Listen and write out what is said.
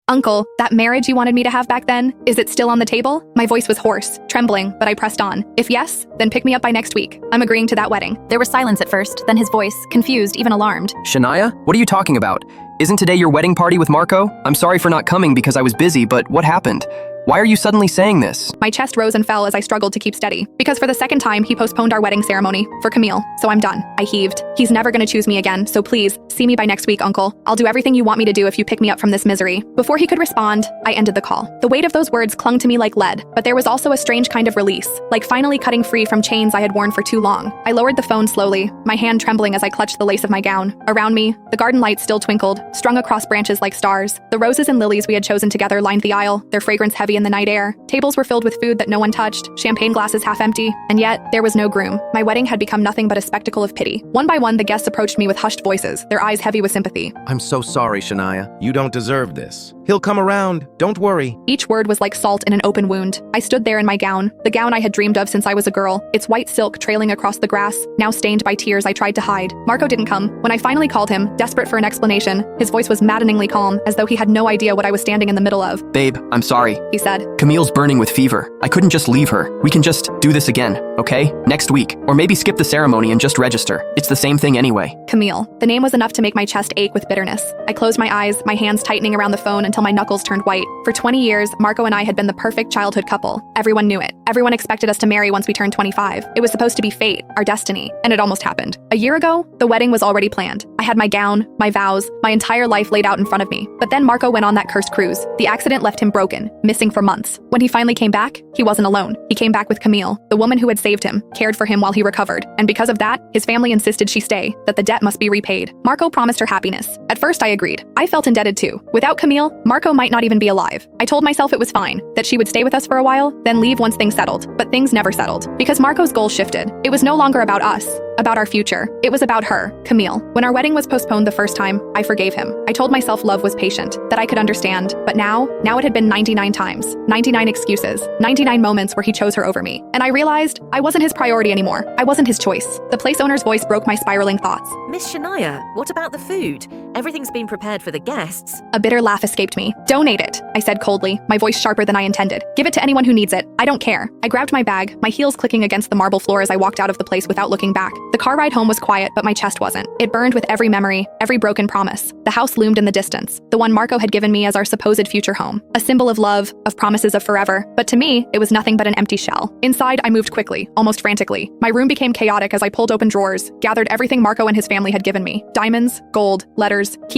Uncle, that marriage you wanted me to have back then, is it still on the table? My voice was hoarse, trembling, but I pressed on. If yes, then pick me up by next week. I'm agreeing to that wedding. There was silence at first, then his voice, confused, even alarmed. Shania, what are you talking about? Isn't today your wedding party with Marco? I'm sorry for not coming because I was busy, but what happened? Why are you suddenly saying this? My chest rose and fell as I struggled to keep steady. Because for the second time, he postponed our wedding ceremony for Camille. So I'm done. I heaved. He's never gonna choose me again, so please, see me by next week, Uncle. I'll do everything you want me to do if you pick me up from this misery. Before he could respond, I ended the call. The weight of those words clung to me like lead, but there was also a strange kind of release, like finally cutting free from chains I had worn for too long. I lowered the phone slowly, my hand trembling as I clutched the lace of my gown. Around me, the garden lights still twinkled, strung across branches like stars. The roses and lilies we had chosen together lined the aisle, their fragrance heavy in the night air. Tables were filled with food that no one touched, champagne glasses half empty, and yet there was no groom. My wedding had become nothing but a spectacle of pity. One by one, the guests approached me with hushed voices, their eyes heavy with sympathy. I'm so sorry, Shania. You don't deserve this. He'll come around. Don't worry. Each word was like salt in an open wound. I stood there in my gown, the gown I had dreamed of since I was a girl, its white silk trailing across the grass, now stained by tears I tried to hide. Marco didn't come. When I finally called him, desperate for an explanation, his voice was maddeningly calm, as though he had no idea what I was standing in the middle of. Babe, I'm sorry. He said. Camille's burning with fever. I couldn't just leave her. We can just do this again, okay? Next week. Or maybe skip the ceremony and just register. It's the same thing anyway. Camille. The name was enough to make my chest ache with bitterness. I closed my eyes, my hands tightening around the phone until my knuckles turned white. For 20 years, Marco and I had been the perfect childhood couple. Everyone knew it. Everyone expected us to marry once we turned 25. It was supposed to be fate, our destiny, and it almost happened. A year ago, the wedding was already planned. I had my gown, my vows, my entire life laid out in front of me. But then Marco went on that cursed cruise. The accident left him broken, missing for months. When he finally came back, he wasn't alone. He came back with Camille, the woman who had saved him, cared for him while he recovered. And because of that, his family insisted she stay, that the debt must be repaid. Marco promised her happiness. At first, I agreed. I felt indebted too. Without Camille, Marco might not even be alive. I told myself it was fine, that she would stay with us for a while, then leave once things settled. But things never settled. Because Marco's goal shifted. It was no longer about us, about our future. It was about her, Camille. When our wedding was postponed the first time, I forgave him. I told myself love was patient, that I could understand. But now it had been 99 times, 99 excuses, 99 moments where he chose her over me. And I realized I wasn't his priority anymore. I wasn't his choice. The place owner's voice broke my spiraling thoughts. Miss Shania, what about the food? Everything's been prepared for the guests. A bitter laugh escaped me. Donate it, I said coldly, my voice sharper than I intended. Give it to anyone who needs it. I don't care. I grabbed my bag, my heels clicking against the marble floor as I walked out of the place without looking back. The car ride home was quiet, but my chest wasn't. It burned with every memory, every broken promise. The house loomed in the distance, the one Marco had given me as our supposed future home. A symbol of love, of promises of forever. But to me, it was nothing but an empty shell. Inside, I moved quickly, almost frantically. My room became chaotic as I pulled open drawers, gathered everything Marco and his family had given me. Diamonds, gold, letters, keepsakes,